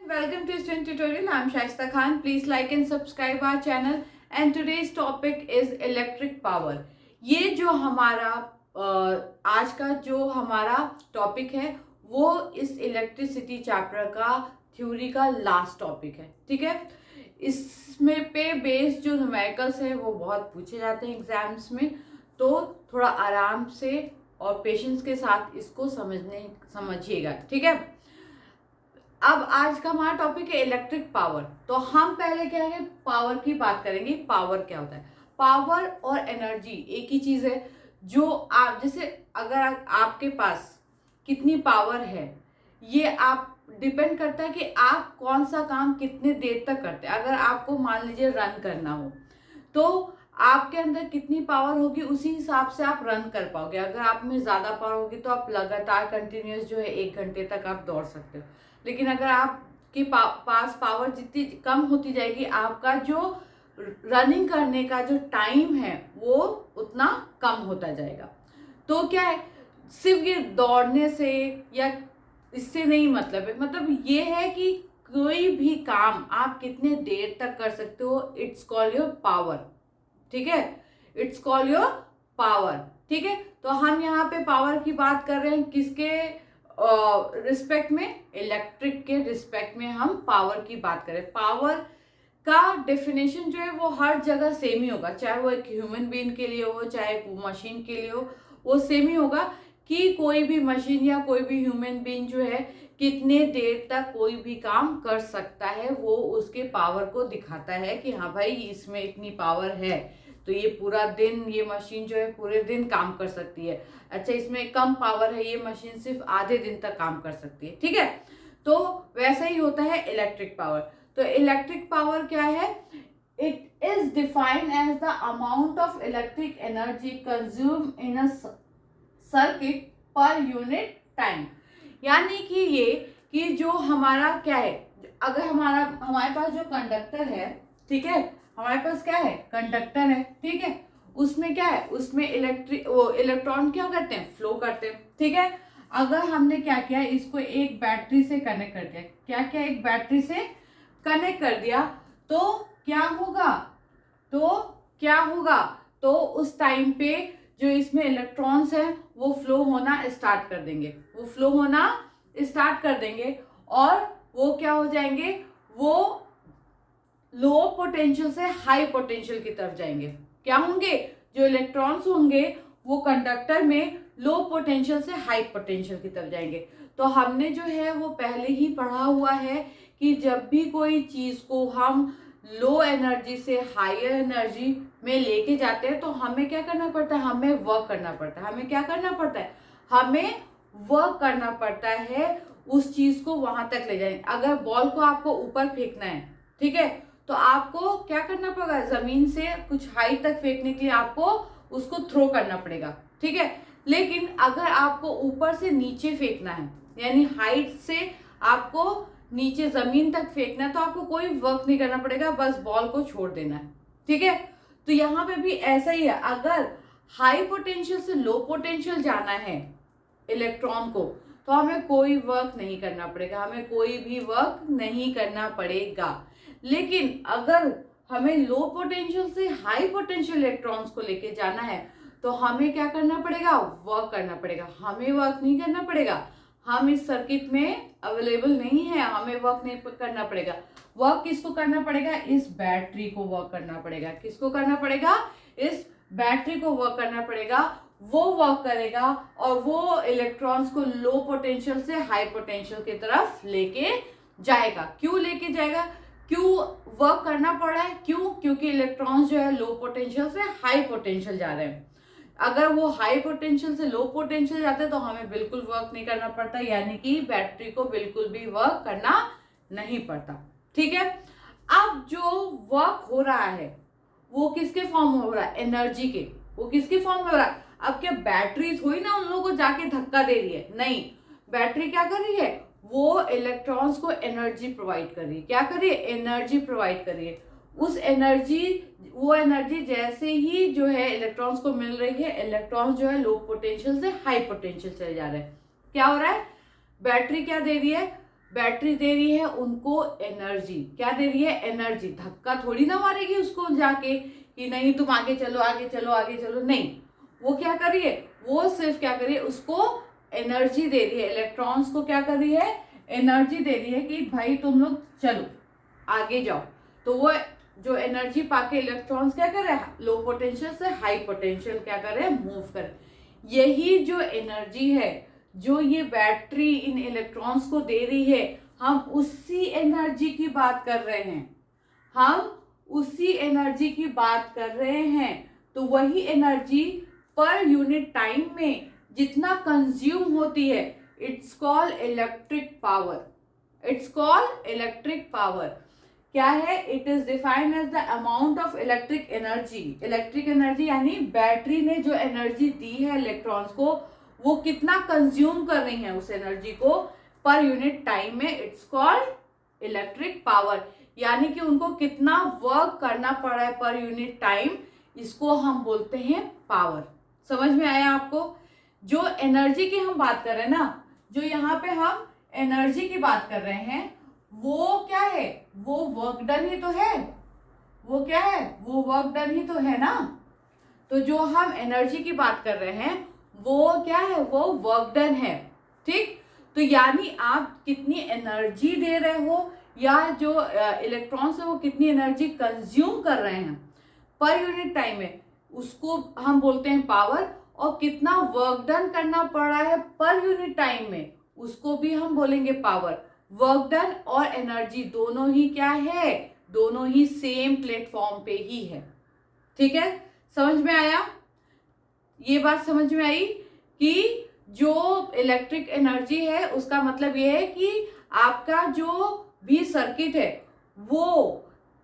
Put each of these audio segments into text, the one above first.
Welcome to Student Tutorial. I'm Shaista Khan. Please like and subscribe our channel. And today's topic is electric power. ये जो हमारा आज का जो हमारा टॉपिक है वो इस इलेक्ट्रिसिटी चैप्टर का थ्योरी का लास्ट टॉपिक है. ठीक है, इसमें पे बेस्ड जो न्यूमेरिकल्स हैं वो बहुत पूछे जाते हैं एग्जाम्स में, तो थोड़ा आराम से और पेशेंस के साथ इसको समझिएगा. ठीक है, अब आज का हमारा टॉपिक है इलेक्ट्रिक पावर. तो हम पहले क्या है, पावर की बात करेंगे. पावर क्या होता है? पावर और एनर्जी एक ही चीज है. जो आप जैसे अगर आपके पास कितनी पावर है ये आप डिपेंड करता है कि आप कौन सा काम कितने देर तक करते हैं. अगर आपको मान लीजिए रन करना हो तो आपके अंदर कितनी पावर होगी उसी हिसाब से आप रन कर पाओगे. अगर आप में ज्यादा पावर होगी तो आप लगातार कंटिन्यूस जो है 1 घंटे तक आप दौड़ सकते हो. लेकिन अगर आपके पास पावर जितनी कम होती जाएगी आपका जो रनिंग करने का जो टाइम है वो उतना कम होता जाएगा. तो क्या है, सिर्फ ये दौड़ने से या इससे नहीं मतलब है. मतलब ये है कि कोई भी काम आप कितने देर तक कर सकते हो, इट्स कॉल योर पावर. ठीक है, इट्स कॉल योर पावर. ठीक है, तो हम यहाँ पे पावर की बात कर रहे हैं किसके रिस्पेक्ट में? इलेक्ट्रिक के रिस्पेक्ट में हम पावर की बात करें. पावर का डेफिनेशन जो है वो हर जगह सेम ही होगा, चाहे वो एक ह्यूमन बीइंग के लिए हो चाहे मशीन के लिए हो, वो सेम ही होगा कि कोई भी मशीन या कोई भी ह्यूमन बीइंग जो है कितने देर तक कोई भी काम कर सकता है, वो उसके पावर को दिखाता है कि हाँ भाई इसमें इतनी पावर है तो ये पूरा दिन ये मशीन जो है पूरे दिन काम कर सकती है. अच्छा, इसमें कम पावर है, ये मशीन सिर्फ आधे दिन तक काम कर सकती है. ठीक है, तो वैसा ही होता है इलेक्ट्रिक पावर. तो इलेक्ट्रिक पावर क्या है? It is defined as the amount of electric energy consume in a circuit per unit time. यानी कि ये कि जो हमारा क्या है, अगर हमारे पास जो कंडक्टर है, ठीक है, हमारे पास क्या है, कंडक्टर है. ठीक है, उसमें क्या है, उसमें इलेक्ट्रॉन क्या करते हैं, फ्लो करते हैं. ठीक है, अगर हमने क्या किया, इसको एक बैटरी से कनेक्ट कर दिया. क्या क्या, एक बैटरी से कनेक्ट कर दिया तो क्या होगा, तो उस टाइम पे जो इसमें इलेक्ट्रॉन्स हैं वो फ्लो होना स्टार्ट कर देंगे और वो क्या हो जाएंगे, वो लो पोटेंशियल से हाई पोटेंशियल की तरफ जाएंगे. क्या होंगे, जो इलेक्ट्रॉन्स होंगे वो कंडक्टर में लो पोटेंशियल से हाई पोटेंशियल की तरफ जाएंगे. तो हमने जो है वो पहले ही पढ़ा हुआ है कि जब भी कोई चीज को हम लो एनर्जी से हायर एनर्जी में लेके जाते हैं तो हमें क्या करना पड़ता है, हमें वर्क करना पड़ता है. हमें क्या करना पड़ता है, हमें वर्क करना पड़ता है उस चीज को वहां तक ले जाए. अगर बॉल को आपको ऊपर फेंकना है, ठीक है, तो आपको क्या करना पड़ेगा, जमीन से कुछ हाइट तक फेंकने के लिए आपको उसको थ्रो करना पड़ेगा. ठीक है, लेकिन अगर आपको ऊपर से नीचे फेंकना है यानी हाइट से आपको नीचे जमीन तक फेंकना है तो आपको कोई वर्क नहीं करना पड़ेगा, बस बॉल को छोड़ देना है. ठीक है, तो यहाँ पे भी ऐसा ही है. अगर हाई पोटेंशियल से लो पोटेंशियल जाना है इलेक्ट्रॉन को तो हमें कोई वर्क नहीं करना पड़ेगा. लेकिन अगर हमें लो पोटेंशियल से हाई पोटेंशियल इलेक्ट्रॉन्स को लेके जाना है तो हमें क्या करना पड़ेगा, वर्क करना पड़ेगा. हमें वर्क नहीं करना पड़ेगा, हम इस सर्किट में अवेलेबल नहीं है, हमें वर्क नहीं करना पड़ेगा. वर्क किसको करना पड़ेगा, इस बैटरी को वर्क करना पड़ेगा. किसको करना पड़ेगा, इस बैटरी को वर्क करना पड़ेगा. वो वर्क करेगा और वो इलेक्ट्रॉन्स को लो पोटेंशियल से हाई पोटेंशियल की तरफ लेके जाएगा. क्यों लेके जाएगा, क्यों वर्क करना पड़ रहा है, क्यों, क्योंकि इलेक्ट्रॉन्स जो है लो पोटेंशियल से हाई पोटेंशियल जा रहे हैं. अगर वो हाई पोटेंशियल से लो पोटेंशियल जाते हैं तो हमें बिल्कुल वर्क नहीं करना पड़ता, यानी कि बैटरी को बिल्कुल भी वर्क करना नहीं पड़ता. ठीक है, अब जो वर्क हो रहा है वो किसके फॉर्म में हो रहा है, एनर्जी के. वो किसके फॉर्म में हो रहा है. अब क्या बैटरी थोड़ी ना उन लोगों को जाके धक्का दे रही है, नहीं, बैटरी क्या कर रही है, वो इलेक्ट्रॉन्स को एनर्जी प्रोवाइड कर रही है. क्या कर रही है, एनर्जी प्रोवाइड कर रही है. वो एनर्जी जैसे ही जो है इलेक्ट्रॉन्स को मिल रही है, इलेक्ट्रॉन्स जो है लो पोटेंशियल से हाई पोटेंशियल चले जा रहे हैं. क्या हो रहा है, बैटरी क्या दे रही है, बैटरी दे रही है उनको एनर्जी। क्या दे रही है? एनर्जी। धक्का थोड़ी ना मारेगी उसको जाके कि नहीं तुम आगे चलो आगे चलो आगे चलो, नहीं। वो क्या कर रही है? वो सिर्फ क्या कर रही है? उसको एनर्जी दे रही है। इलेक्ट्रॉन्स को क्या कर रही है? एनर्जी दे रही है कि भाई तुम लोग चलो आगे जाओ। तो वो जो एनर्जी पाके इलेक्ट्रॉन्स क्या कर रहे हैं? लो पोटेंशियल से हाई पोटेंशियल क्या कर रहे हैं? मूव कर। यही जो एनर्जी है जो ये बैटरी इन इलेक्ट्रॉन्स को दे रही है, हम उसी एनर्जी की बात कर रहे हैं। हम उसी एनर्जी की बात कर रहे हैं। तो वही एनर्जी पर यूनिट टाइम में जितना कंज्यूम होती है, it's called electric power. It's called electric power. क्या है? It is defined as the amount of electric energy. Electric energy यानी बैटरी ने जो एनर्जी दी है इलेक्ट्रॉन्स को, वो कितना कंज्यूम कर रही है उस एनर्जी को पर यूनिट टाइम में। It's called electric power. यानी कि उनको कितना वर्क करना पड़ा है पर यूनिट टाइम, इसको हम बोलते हैं पावर। समझ में आया आपको? जो एनर्जी की हम बात कर रहे हैं ना, जो यहाँ पे हम एनर्जी की बात कर रहे हैं, वो क्या है? वो वर्क डन ही तो है। वो क्या है? वो वर्क डन ही तो है ना। तो जो हम एनर्जी की बात कर रहे हैं वो क्या है? वो वर्क डन है। ठीक। तो यानी आप कितनी एनर्जी दे रहे हो या जो इलेक्ट्रॉन्स है वो कितनी एनर्जी कंज्यूम कर रहे हैं पर यूनिट टाइम में, उसको हम बोलते हैं पावर। और कितना वर्क डन करना पड़ा है पर यूनिट टाइम में, उसको भी हम बोलेंगे पावर। वर्क डन और एनर्जी दोनों ही क्या है? दोनों ही सेम प्लेटफॉर्म पे ही है। ठीक है, समझ में आया? ये बात समझ में आई कि जो इलेक्ट्रिक एनर्जी है उसका मतलब ये है कि आपका जो भी सर्किट है वो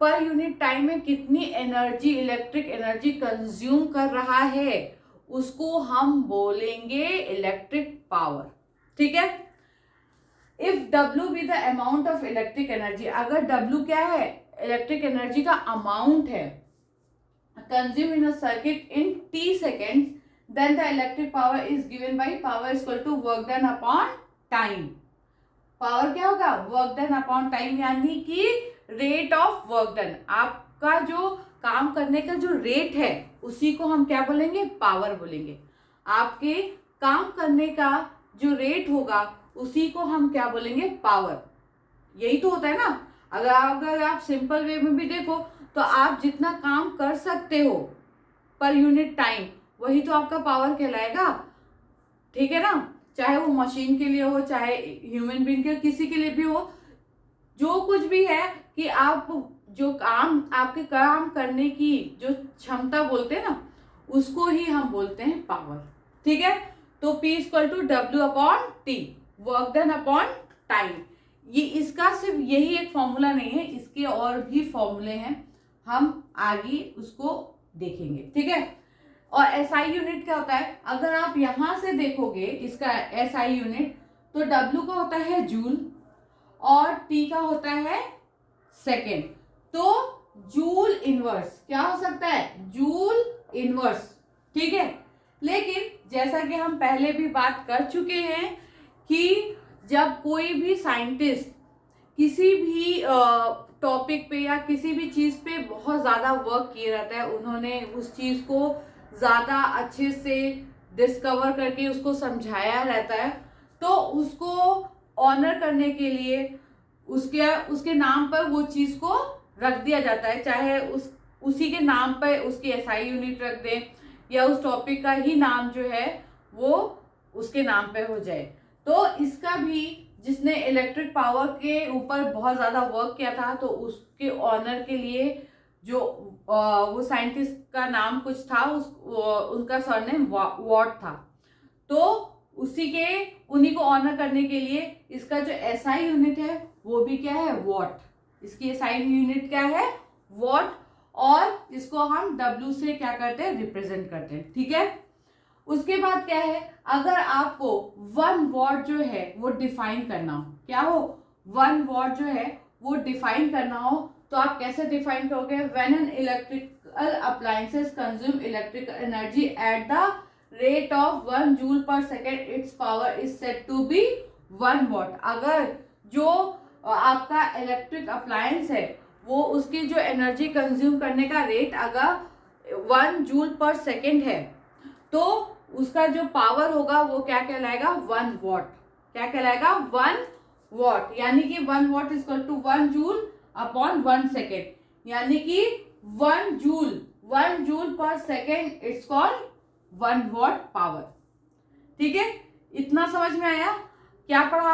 पर यूनिट टाइम में कितनी एनर्जी, इलेक्ट्रिक एनर्जी कंज्यूम कर रहा है, उसको हम बोलेंगे इलेक्ट्रिक पावर। ठीक है। If W be the amount of electric energy, अगर W क्या है? इलेक्ट्रिक एनर्जी का अमाउंट है consume in a circuit in t seconds, then the electric power is given by power is equal to work done upon time। Power क्या होगा? Work done upon time, यानी कि rate of work done. आपका जो काम करने का जो रेट है उसी को हम क्या बोलेंगे? पावर बोलेंगे। आपके काम करने का जो रेट होगा उसी को हम क्या बोलेंगे? पावर। यही तो होता है ना। अगर आप सिंपल वे में भी देखो तो आप जितना काम कर सकते हो पर यूनिट टाइम, वही तो आपका पावर कहलाएगा। ठीक है ना। चाहे वो मशीन के लिए हो, चाहे ह्यूमन बीइंग के, किसी के लिए भी हो, जो कुछ भी है कि आप जो काम, आपके काम करने की जो क्षमता बोलते हैं ना, उसको ही हम बोलते हैं पावर। ठीक है। तो P equal to W upon T, work done upon time. ये इसका सिर्फ यही एक फॉर्मूला नहीं है, इसके और भी फॉर्मूले हैं, हम आगे उसको देखेंगे। ठीक है। और SI यूनिट क्या होता है? अगर आप यहां से देखोगे इसका SI यूनिट, तो W का होता है जूल और T का होता है सेकेंड। तो जूल इनवर्स क्या हो सकता है? Joule inverse. ठीक है। लेकिन जैसा कि हम पहले भी बात कर चुके हैं कि जब कोई भी साइंटिस्ट किसी भी टॉपिक पे या किसी भी चीज पे बहुत ज्यादा वर्क किए रहता है, उन्होंने उस चीज को ज्यादा अच्छे से डिस्कवर करके उसको समझाया रहता है, तो उसको ऑनर करने के लिए उसके नाम पर वो चीज को रख दिया जाता है। चाहे उसी के नाम पर उसकी SI यूनिट रख दें या उस टॉपिक का ही नाम जो है वो उसके नाम पे हो जाए। तो इसका भी जिसने इलेक्ट्रिक पावर के ऊपर बहुत ज्यादा वर्क किया था, तो उसके ऑनर के लिए जो वो साइंटिस्ट का नाम कुछ था, उनका सरनेम वॉट था। तो उन्हीं को ऑनर करने के लिए इसका जो SI यूनिट है वो भी क्या है? वॉट। इसकी SI यूनिट क्या है? वॉट। और इसको हम W से क्या करते हैं? रिप्रेजेंट करते हैं। ठीक है। उसके बाद क्या है? अगर आपको 1 वॉट जो है वो डिफाइन करना हो, क्या हो? 1 वॉट जो है वो डिफाइन करना हो, तो आप कैसे डिफाइन करोगे? When an electrical appliances consume electric energy at the rate of 1 joule per second, it's power is said to be 1 watt. अगर जो आपका इलेक्ट्रिक अप्लायंस है वो उसकी जो एनर्जी कंज्यूम करने का रेट अगर 1 जूल पर सेकेंड है तो उसका जो पावर होगा वो क्या कहलाएगा 1 वॉट। क्या कहलाएगा 1 वॉट, यानी कि 1 watt is equal to 1 joule upon 1 second, यानी कि 1 joule per second it's called 1 watt power. ठीक है, इतना समझ में आया। क्या पढ़ा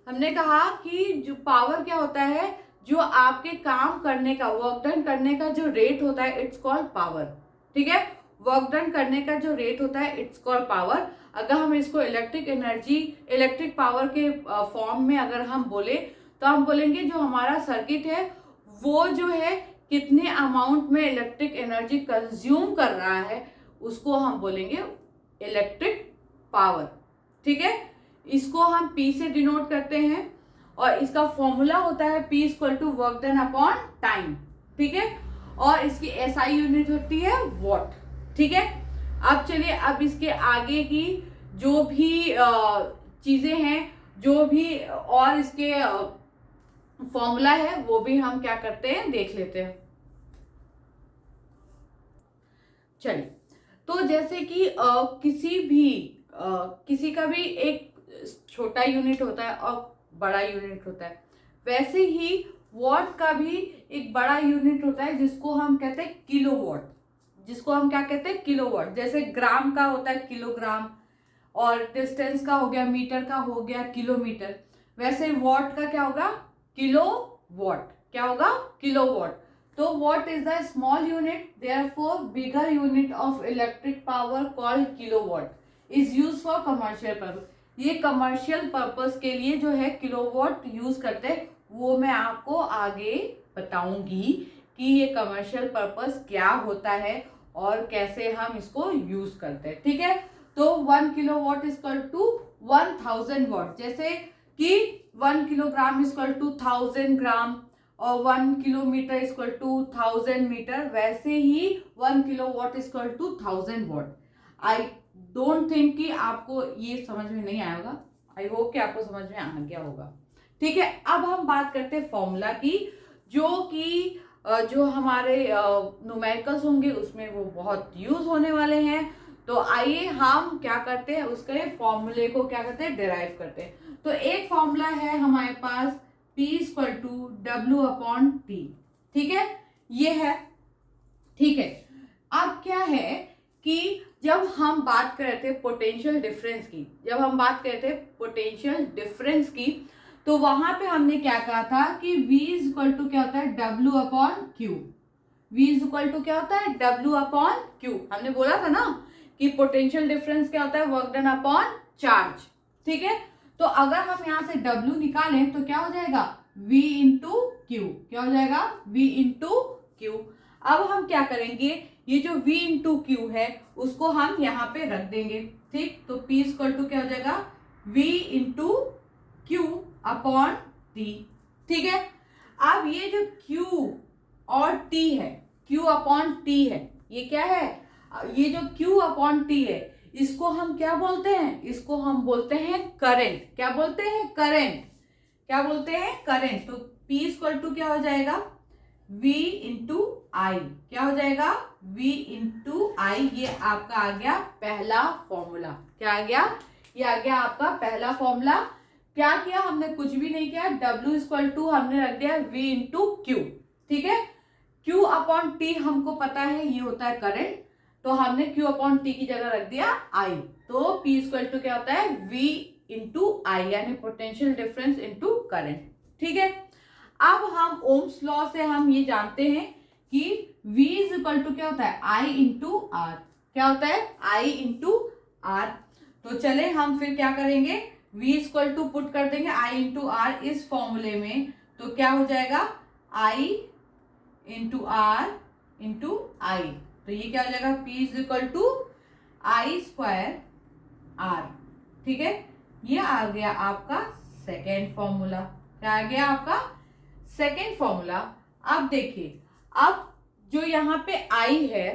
हमने कहा कि जो पावर क्या होता है, जो आपके काम करने का, वर्क डन करने का जो रेट होता है इट्स कॉल्ड पावर। ठीक है, वर्क डन करने का जो रेट होता है इट्स कॉल्ड पावर। अगर हम इसको इलेक्ट्रिक एनर्जी, इलेक्ट्रिक पावर के फॉर्म में अगर हम बोले तो हम बोलेंगे जो हमारा सर्किट है वो जो है कितने अमाउंट में इलेक्ट्रिक एनर्जी कंज्यूम कर रहा है उसको हम बोलेंगे इलेक्ट्रिक पावर। ठीक है, इसको हम P से डिनोट करते हैं और इसका फॉर्मूला होता है P equal to work done upon time. ठीक है, और इसकी SI यूनिट होती है वॉट। ठीक है, अब चलिए अब इसके आगे की जो भी चीजें हैं, जो भी और इसके फॉर्मूला है वो भी हम क्या करते हैं देख लेते हैं। चलिए, तो जैसे कि किसी का भी एक छोटा यूनिट होता है और बड़ा यूनिट होता है, वैसे ही वॉट का भी एक बड़ा यूनिट होता है जिसको हम कहते हैं किलोवाट, जिसको हम क्या कहते हैं किलोवाट। जैसे ग्राम का होता है किलोग्राम, और डिस्टेंस का हो गया मीटर, का हो गया किलोमीटर, वैसे वॉट का क्या होगा किलोवाट। क्या होगा किलोवाट। तो what is the small unit, therefore bigger unit of electric power called kilowatt is use for commercial purpose. ये कमर्शियल पर्पस के लिए जो है किलोवाट यूज करते हैं, वो मैं आपको आगे बताऊंगी कि ये कमर्शियल पर्पस क्या होता है और कैसे हम इसको यूज करते हैं। ठीक है, तो 1 kilowatt is equal to 1000 watt. जैसे कि 1 kilogram is equal to 1000 gram और 1 kilometre is equal to 1000 metre, वैसे ही 1 kilowatt is equal to 1000 watt. I don't think कि आपको ये समझ में नहीं आया होगा, आई होप कि आपको समझ में आ गया होगा। ठीक है, अब हम बात करते हैं फॉर्मूला की, जो हमारे न्यूमेरिकल्स होंगे उसमें वो बहुत यूज होने वाले हैं। तो आइए हम क्या करते हैं उसके फॉर्मूले को क्या करते हैं डिराइव करते हैं। तो एक फॉर्मूला है हमारे पास P equal to W upon T। ठीक है, ये है। ठीक है, अब क्या है कि जब हम बात कर रहे थे पोटेंशियल डिफरेंस की, तो वहां पे हमने क्या कहा था कि V इज इक्वल टू क्या होता है W upon Q। V is equal to क्या होता है W अपॉन Q। हमने बोला था ना कि पोटेंशियल डिफरेंस क्या होता है वर्क डन अपॉन चार्ज। ठीक है, तो अगर हम यहाँ से W निकालें तो क्या हो जाएगा V इंटू क्यू। क्या हो जाएगा V इंटू क्यू। अब हम क्या करेंगे, ये जो V इंटू क्यू है उसको हम यहाँ पे रख देंगे। ठीक, तो P इक्वल टू क्या हो जाएगा V into Q upon T। ठीक है, अब ये जो Q और T है, Q अपॉन T है, ये क्या है, ये जो Q अपॉन T है इसको हम क्या बोलते हैं, इसको हम बोलते हैं करंट। क्या बोलते हैं करंट। क्या बोलते हैं करंट। तो P इक्वल टू क्या हो जाएगा V इंटू आई। क्या हो जाएगा V इंटू आई। ये आपका आ गया पहला फॉर्मूला। क्या आ गया, ये आ गया आपका पहला फॉर्मूला। क्या किया हमने, कुछ भी नहीं किया, W इक्वल टू हमने रख दिया V इंटू क्यू। ठीक है, Q अपॉन T हमको पता है ये होता है करंट, तो हमने Q अपॉन T की जगह रख दिया I। तो P इक्वल टू क्या होता है V इंटू आई, यानी पोटेंशियल डिफरेंस इंटू करंट। ठीक है, अब हम ओम्स लॉ से हम ये जानते हैं कि V इज इक्वल टू क्या होता है I इंटू आर। क्या होता है I इंटू आर। तो चले हम फिर क्या करेंगे, V इक्वल टू पुट कर देंगे I इंटू आर इस फॉर्मूले में, तो क्या हो जाएगा I into R into I. तो ये क्या हो जाएगा P is equal to I square R. ठीक है, ये आ गया आपका सेकेंड फॉर्मूला। क्या आ गया आपका सेकेंड फॉर्मूला। अब देखिए, अब जो यहाँ पे I है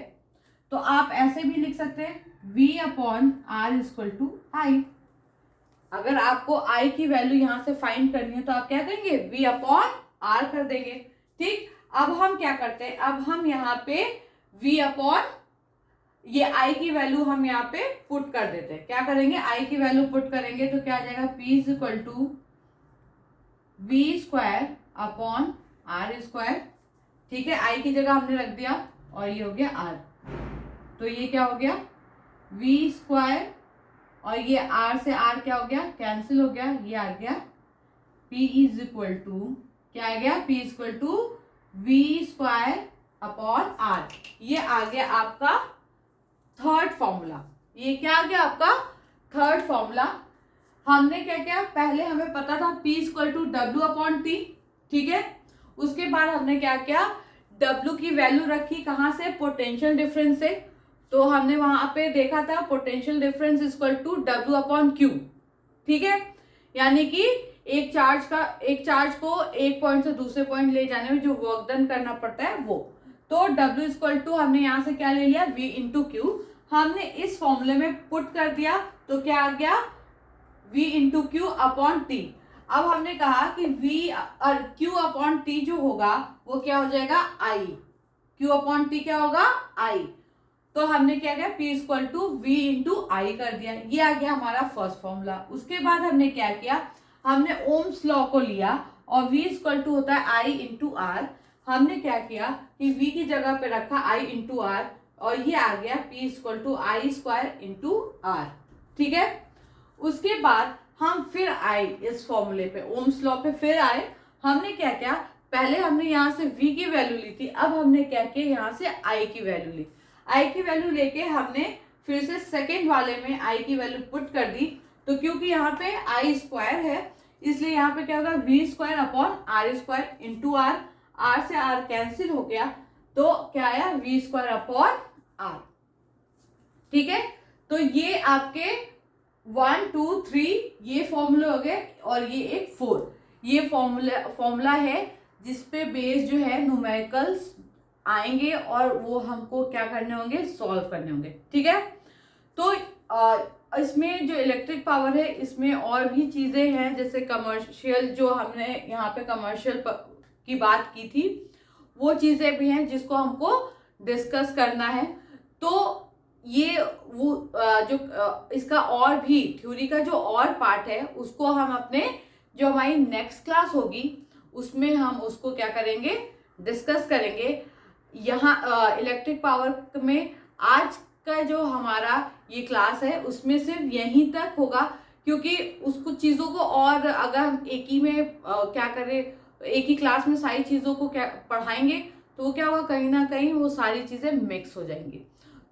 तो आप ऐसे भी लिख सकते हैं V upon R equal to I. अगर आपको आई की वैल्यू यहाँ से फाइंड करनी है तो आप क्या करेंगे, v अपॉन आर कर देंगे। ठीक, अब हम क्या करते हैं, अब हम यहाँ पे v अपॉन ये आई की वैल्यू हम यहाँ पे पुट कर देते हैं। क्या करेंगे, आई की वैल्यू पुट करेंगे तो क्या आ जाएगा, p is equal to V square upon R square. ठीक है, आई की जगह हमने रख दिया और ये हो गया आर, तो ये क्या हो गया v स्क्वायर और ये आर से आर क्या हो गया, कैंसिल हो गया, ये आ गया p इज इक्वल टू क्या आ गया, p is equal to V square upon R. ये आ गया आपका थर्ड फॉर्मूला। ये क्या आ गया आपका थर्ड फॉर्मूला। हमने क्या किया, पहले हमें पता था p equal to W upon T. ठीक है, उसके बाद हमने क्या किया, W की वैल्यू रखी कहाँ से, पोटेंशियल डिफरेंस से। तो हमने वहां पे देखा था potential difference equal to W upon Q. ठीक है, यानी कि एक चार्ज को एक पॉइंट से दूसरे पॉइंट ले जाने में जो वर्क डन करना पड़ता है वो। तो W इक्वल टू हमने यहाँ से क्या ले लिया, V इंटू क्यू। हमने इस फॉर्मूले में पुट कर दिया तो क्या आ गया, V into Q upon T. अब हमने कहा कि V और Q अपॉन टी जो होगा वो क्या हो जाएगा, I। Q अपॉन टी क्या होगा, I। तो हमने क्या किया, P equal to V into I कर दिया। ये आ गया हमारा फर्स्ट फॉर्मूला। उसके बाद हमने क्या किया, हमने ओम्स लॉ को लिया और V इक्वल टू होता है I इंटू आर। हमने क्या किया कि V की जगह पे रखा I इंटू आर और ये आ गया P equal to I square into R. ठीक है, उसके बाद हम फिर आए इस फॉर्मूले पे, ओम्स लॉ पे फिर आए। हमने क्या किया, पहले हमने यहाँ से V की वैल्यू ली थी, अब हमने क्या किया, यहाँ से I की वैल्यू ली। I की वैल्यू लेके हमने फिर से सेकेंड वाले में I की वैल्यू पुट कर दी। तो क्योंकि यहाँ पे I स्क्वायर है इसलिए यहाँ पे क्या होगा, V square upon R square into R. R से आर कैंसिल हो गया तो क्या आया, V स्क्वायर अपॉन आर। ठीक है, तो ये आपके 1 2 3 ये फॉर्मूले हो गए और ये एक 4। ये फॉर्मूला है जिसपे बेस जो है न्यूमेरिकल्स आएंगे और वो हमको क्या करने होंगे, सॉल्व करने होंगे। ठीक है, तो इसमें जो इलेक्ट्रिक पावर है इसमें और भी चीजें हैं, जैसे कमर्शियल, जो हमने यहाँ पे कमर्शियल की बात की थी वो चीजें भी हैं जिसको हमको डिस्कस करना है। तो ये वो जो इसका और भी थ्योरी का जो और पार्ट है उसको हम अपने जो हमारी नेक्स्ट क्लास होगी उसमें हम उसको क्या करेंगे, डिस्कस करेंगे। यहाँ इलेक्ट्रिक पावर में आज का जो हमारा ये क्लास है उसमें सिर्फ यहीं तक होगा, क्योंकि उस कुछ चीज़ों को और अगर हम एक ही में क्या करें, एक ही क्लास में सारी चीज़ों को क्या पढ़ाएंगे तो वो क्या होगा, कहीं ना कहीं वो सारी चीज़ें मिक्स हो जाएंगी।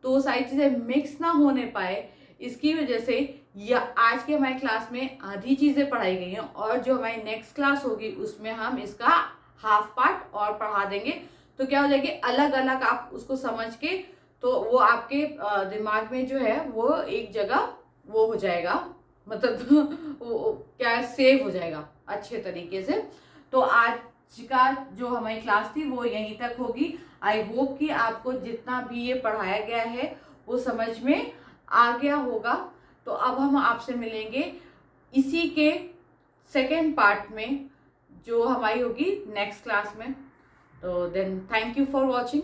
तो वो सारी चीज़ें मिक्स ना होने पाए इसकी वजह से या आज के हमारी क्लास में आधी चीज़ें पढ़ाई गई हैं और जो हमारी नेक्स्ट क्लास होगी उसमें हम इसका हाफ पार्ट और पढ़ा देंगे। तो क्या हो जाएगी, अलग अलग आप उसको समझ के तो वो आपके दिमाग में जो है वो एक जगह वो हो जाएगा, मतलब वो क्या सेव हो जाएगा अच्छे तरीके से। तो आज का जो हमारी क्लास थी वो यहीं तक होगी। आई होप कि आपको जितना भी ये पढ़ाया गया है वो समझ में आ गया होगा। तो अब हम आपसे मिलेंगे इसी के सेकेंड पार्ट में जो हमारी होगी नेक्स्ट क्लास में। तो then thank you for watching.